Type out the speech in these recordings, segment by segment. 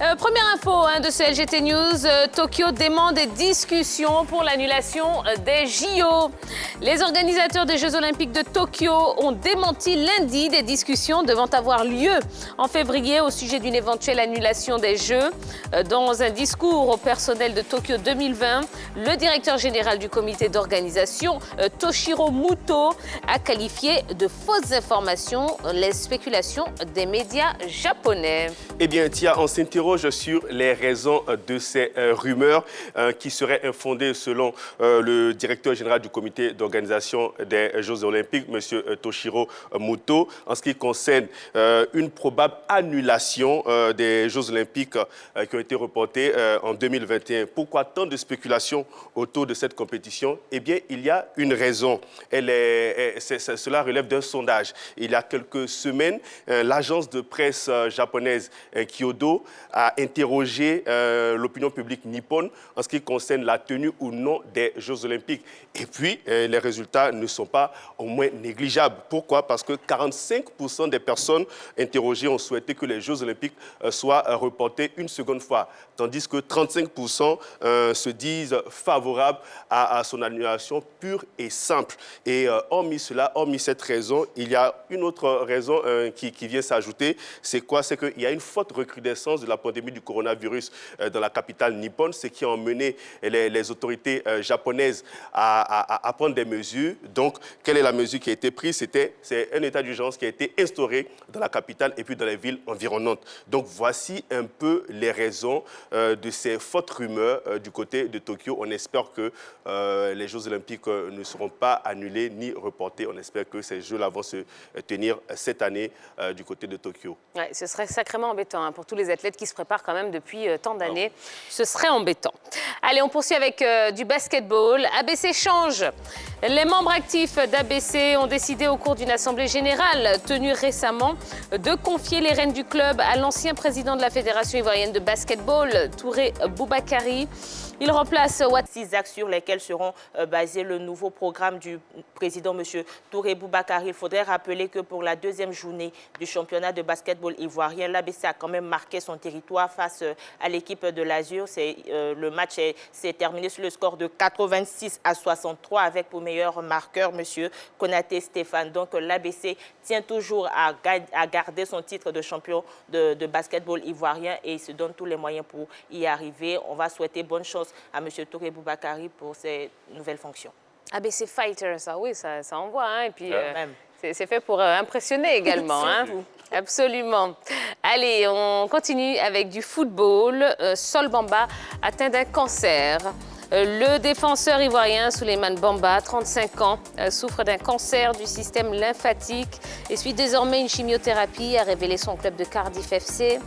Première info de ce LGT News, Tokyo demande des discussions pour l'annulation des JO. Les organisateurs des Jeux Olympiques de Tokyo ont démenti lundi des discussions devant avoir lieu en février au sujet d'une éventuelle annulation des Jeux. Dans un discours au personnel de Tokyo 2020, le directeur général du comité d'organisation, Toshiro Muto, a qualifié de fausses informations les spéculations des médias japonais. Eh bien, Tia, on s'interroge sur les raisons de ces rumeurs qui seraient infondées selon le directeur général du comité d'organisation des Jeux Olympiques, M. Toshiro Muto, en ce qui concerne une probable annulation des Jeux Olympiques qui ont été reportés en 2021. Pourquoi tant de spéculations autour de cette compétition? Eh bien, il y a une raison. Cela relève d'un sondage. Il y a quelques semaines, l'agence de presse japonaise Kyodo a interrogé l'opinion publique nippone en ce qui concerne la tenue ou non des Jeux Olympiques. Et puis, les résultats ne sont pas au moins négligeables. Pourquoi? Parce que 45% des personnes interrogées ont souhaité que les Jeux Olympiques soient reportés une seconde fois, tandis que 35% se disent favorables à son annulation pure et simple. Et hormis cela, hormis cette raison, il y a une autre raison qui vient s'ajouter. C'est quoi? C'est qu'il y a une forte recrudescence de la pandémie du coronavirus dans la capitale nippone, ce qui a emmené les autorités japonaises à prendre des mesures. Donc, quelle est la mesure qui a été prise? C'est un état d'urgence qui a été instauré dans la capitale et puis dans les villes environnantes. Donc, voici un peu les raisons de ces fortes rumeurs du côté de Tokyo. On espère que les Jeux Olympiques ne seront pas annulés ni reportés. On espère que ces Jeux-là vont se tenir cette année du côté de Tokyo. Ouais, ce serait sacrément embêtant pour tous les athlètes qui se préparent quand même depuis tant d'années. Ce serait embêtant. Allez, on poursuit avec du basketball. ABC change. Les membres actifs d'ABC ont décidé au cours d'une assemblée générale tenue récemment de confier les rênes du club à l'ancien président de la Fédération ivoirienne de basketball, Touré Boubakary. Il remplace 6 axes sur lesquels seront basés le nouveau programme du président M. Touré Boubakary. Il faudrait rappeler que pour la deuxième journée du championnat de basketball ivoirien, l'ABC a quand même marqué son territoire face à l'équipe de l'Azur. Le match s'est terminé sur le score de 86-63 avec pour meilleur marqueur M. Konaté Stéphane. Donc l'ABC tient toujours à garder son titre de champion de basketball ivoirien et il se donne tous les moyens pour y arriver. On va souhaiter bonne chance à M. Touré Boubakary pour ses nouvelles fonctions. ABC Fighter, ça oui, ça envoie. Et puis, c'est fait pour impressionner également. Absolument. Allez, on continue avec du football. Sol Bamba atteint d'un cancer. Le défenseur ivoirien Souleymane Bamba, 35 ans, souffre d'un cancer du système lymphatique et suit désormais une chimiothérapie, a révélé son club de Cardiff FC.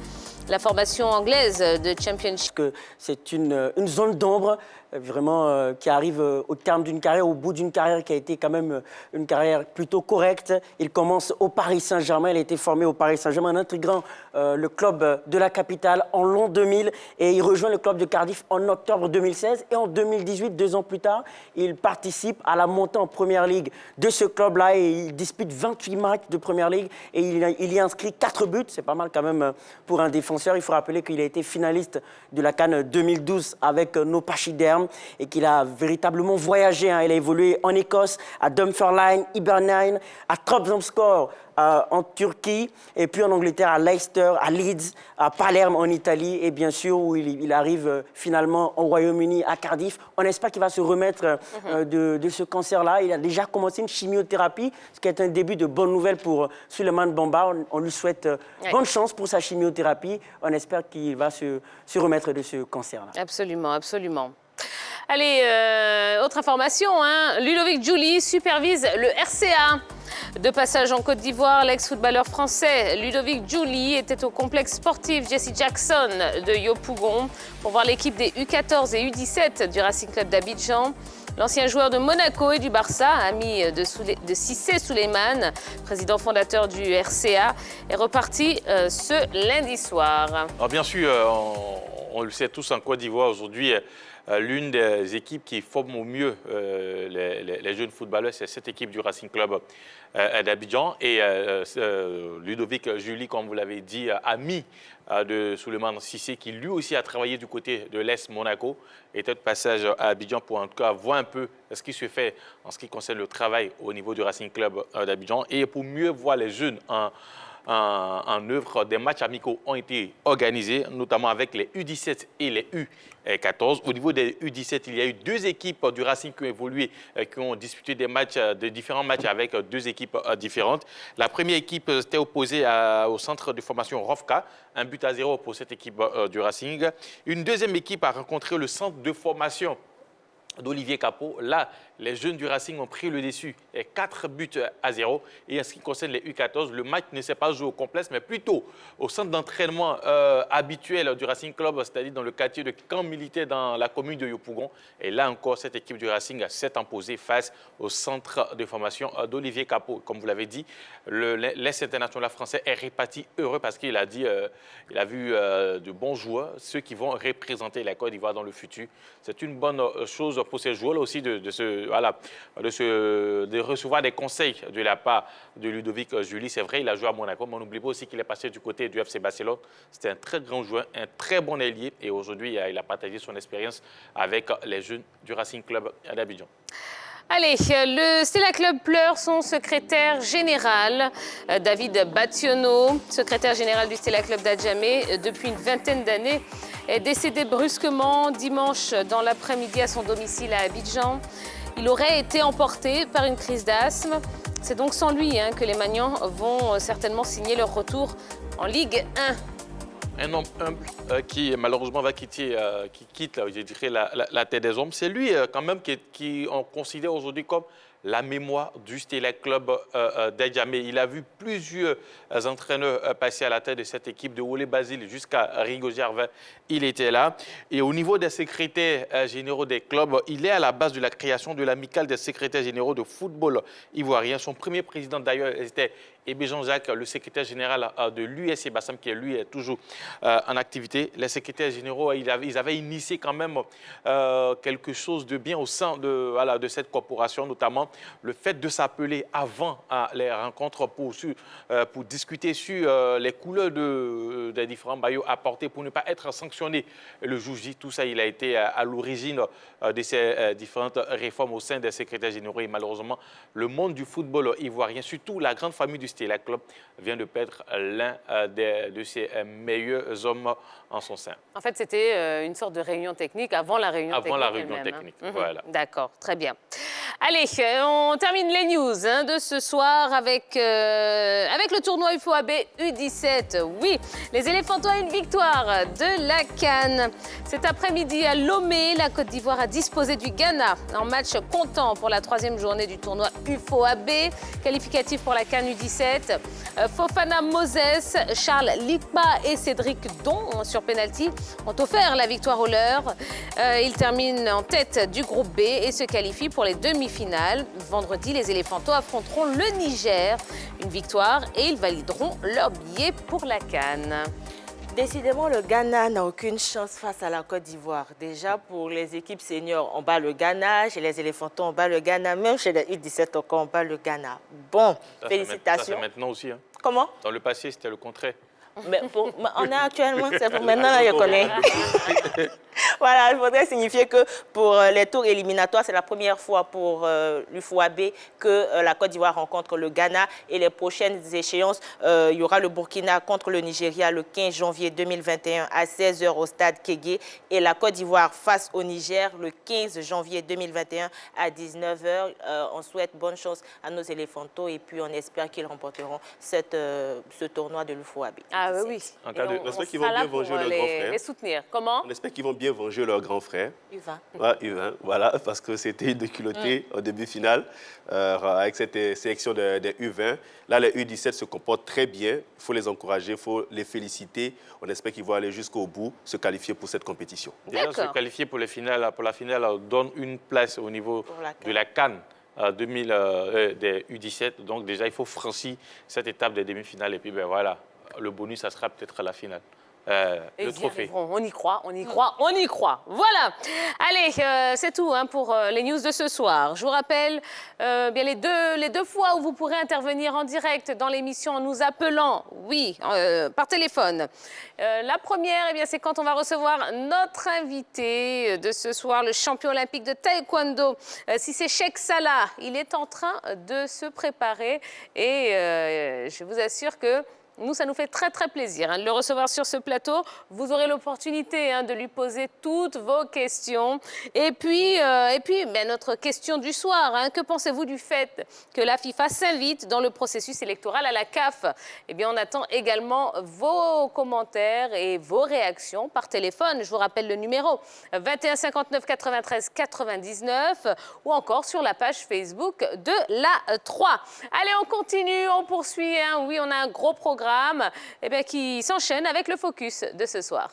La formation anglaise de Championship. C'est une zone d'ombre vraiment qui arrive au terme d'une carrière, au bout d'une carrière qui a été quand même une carrière plutôt correcte. Il commence au Paris Saint-Germain, il a été formé au Paris Saint-Germain en intégrant le club de la capitale en l'an 2000 et il rejoint le club de Cardiff en octobre 2016 et en 2018, 2 ans plus tard, il participe à la montée en Première Ligue de ce club-là et il dispute 28 matchs de Première Ligue et il y inscrit 4 buts, c'est pas mal quand même pour un défenseur. Il faut rappeler qu'il a été finaliste de la CAN 2012 avec nos Pachydermes et qu'il a véritablement voyagé. Il a évolué en Écosse, à Dunfermline, Hibernian, à Trabzonspor en Turquie et puis en Angleterre, à Leicester, à Leeds, à Palerme en Italie et bien sûr où il arrive finalement au Royaume-Uni, à Cardiff. On espère qu'il va se remettre de ce cancer-là. Il a déjà commencé une chimiothérapie, ce qui est un début de bonne nouvelle pour Souleymane Bamba. On lui souhaite bonne chance pour sa chimiothérapie. On espère qu'il va se remettre de ce cancer-là. Absolument, absolument. Allez, autre information, Ludovic Giuly supervise le RCA. De passage en Côte d'Ivoire, l'ex-footballeur français Ludovic Giuly était au complexe sportif Jesse Jackson de Yopougon pour voir l'équipe des U14 et U17 du Racing Club d'Abidjan. L'ancien joueur de Monaco et du Barça, ami de Cissé Souleymane, président fondateur du RCA, est reparti ce lundi soir. Alors bien sûr, on le sait tous, en Côte d'Ivoire aujourd'hui, l'une des équipes qui forme au mieux les jeunes footballeurs, c'est cette équipe du Racing Club d'Abidjan. Et Ludovic Julie, comme vous l'avez dit, ami de Souleymane Cissé, qui lui aussi a travaillé du côté de l'Est Monaco, était de passage à Abidjan pour en tout cas voir un peu ce qui se fait en ce qui concerne le travail au niveau du Racing Club d'Abidjan et pour mieux voir les jeunes en œuvre. Des matchs amicaux ont été organisés, notamment avec les U17 et les U14. Au niveau des U17, il y a eu 2 équipes du Racing qui ont évolué, qui ont disputé des différents matchs avec 2 équipes différentes. La première équipe s'était opposée au centre de formation Rovka, 1-0 pour cette équipe du Racing. Une deuxième équipe a rencontré le centre de formation d'Olivier Capot. Là, les jeunes du Racing ont pris le dessus, 4-0. Et en ce qui concerne les U14, le match ne s'est pas joué au complexe, mais plutôt au centre d'entraînement habituel du Racing Club, c'est-à-dire dans le quartier de camp militaire dans la commune de Yopougon. Et là encore, cette équipe du Racing s'est imposée face au centre de formation d'Olivier Capot. Comme vous l'avez dit, l'Est international français est réparti heureux parce qu'il a dit, il a vu de bons joueurs, ceux qui vont représenter la Côte d'Ivoire dans le futur. C'est une bonne chose pour ces joueurs-là aussi de recevoir des conseils de la part de Ludovic Julie. C'est vrai, il a joué à Monaco, mais on n'oublie pas aussi qu'il est passé du côté du FC Barcelone. C'était un très grand joueur, un très bon ailier. Et aujourd'hui, il a partagé son expérience avec les jeunes du Racing Club d'Abidjan. Allez, le Stella Club pleure son secrétaire général, David Bationo, secrétaire général du Stella Club d'Adjamé depuis une vingtaine d'années, est décédé brusquement dimanche dans l'après-midi à son domicile à Abidjan. Il aurait été emporté par une crise d'asthme. C'est donc sans lui que les Magnans vont certainement signer leur retour en Ligue 1. Un homme humble qui malheureusement va quitter, qui quitte, je dirais, la tête des hommes. C'est lui quand même qui on considère aujourd'hui comme la mémoire du Stella Club d'Adjamé. Il a vu plusieurs entraîneurs passer à la tête de cette équipe, de Wole Basile jusqu'à Rigo Gervais. Il était là. Et au niveau des secrétaires généraux des clubs, il est à la base de la création de l'amicale des secrétaires généraux de football ivoirien. Son premier président d'ailleurs était Aimé Jean-Jacques, le secrétaire général de l'USC Bassam, qui lui est toujours en activité. Les secrétaires généraux, ils avaient initié quand même quelque chose de bien au sein de cette corporation, notamment le fait de s'appeler avant les rencontres pour discuter sur les couleurs des différents maillots apportés pour ne pas être sanctionné le jour J. Tout ça, il a été à l'origine de ces différentes réformes au sein des secrétaires généraux. Et malheureusement, le monde du football ivoirien, surtout la grande famille du Stella Club, vient de perdre l'un de ses meilleurs hommes en son sein. En fait, c'était une sorte de réunion technique avant la réunion technique. Avant la réunion technique, voilà. D'accord, très bien. Allez, on termine les news de ce soir avec le tournoi UFOAB U17. Oui, les Éléphantois ont une victoire de la CAN. Cet après-midi à Lomé, la Côte d'Ivoire a disposé du Ghana en match comptant pour la 3e journée du tournoi UFOAB, qualificatif pour la CAN U17. Fofana Moses, Charles Likpa et Cédric Don sur penalty ont offert la victoire aux leurs. Ils terminent en tête du groupe B et se qualifient pour les demi-finales. Vendredi, les Éléphantois affronteront le Niger. Une victoire et ils valideront leur billet pour la CAN. Décidément, le Ghana n'a aucune chance face à la Côte d'Ivoire. Déjà, pour les équipes seniors, on bat le Ghana. Chez les Éléphantons, on bat le Ghana. Même chez les U17, on bat le Ghana. Bon, ça, félicitations. Ça, c'est maintenant aussi. Hein. Comment? Dans le passé, c'était le contraire. Mais on est actuellement, c'est pour maintenant, là, je connais. Voilà, il faudrait signifier que pour les tours éliminatoires, c'est la première fois pour l'UFOAB que la Côte d'Ivoire rencontre le Ghana. Et les prochaines échéances, il y aura le Burkina contre le Nigeria le 15 janvier 2021 à 16h au stade Kégué. Et la Côte d'Ivoire face au Niger le 15 janvier 2021 à 19h. On souhaite bonne chance à nos Éléphantos et puis on espère qu'ils remporteront ce tournoi de l'UFOAB. Ah oui. En cas on espère qu'ils vont bien venger leur grand frère. Les soutenir. Comment? On espère qu'ils vont bien venger leur grand frère. U20. Ouais, U20, voilà, parce que c'était une déculottée en demi-finale avec cette sélection des U20. Là, les U17 se comportent très bien. Il faut les encourager, il faut les féliciter. On espère qu'ils vont aller jusqu'au bout, se qualifier pour cette compétition. Déjà, se qualifier pour la finale donne une place au niveau de la CAN. Des U17. Donc déjà, il faut franchir cette étape des demi-finales. Et puis, ben voilà, le bonus, ça sera peut-être la finale. le trophée. On y croit, on y croit, on y croit. Voilà. Allez, c'est tout hein, pour les news de ce soir. Je vous rappelle bien les deux fois où vous pourrez intervenir en direct dans l'émission en nous appelant, oui, par téléphone. La première, c'est quand on va recevoir notre invité de ce soir, le champion olympique de taekwondo, Cissé Cheikh Salah. Il est en train de se préparer et je vous assure que nous, ça nous fait très, très plaisir de le recevoir sur ce plateau. Vous aurez l'opportunité de lui poser toutes vos questions. Et puis notre question du soir, que pensez-vous du fait que la FIFA s'invite dans le processus électoral à la CAF? Eh bien, on attend également vos commentaires et vos réactions par téléphone. Je vous rappelle le numéro 21 59 93 99 ou encore sur la page Facebook de la 3. Allez, on continue, on poursuit. Oui, on a un gros programme qui s'enchaîne avec le focus de ce soir.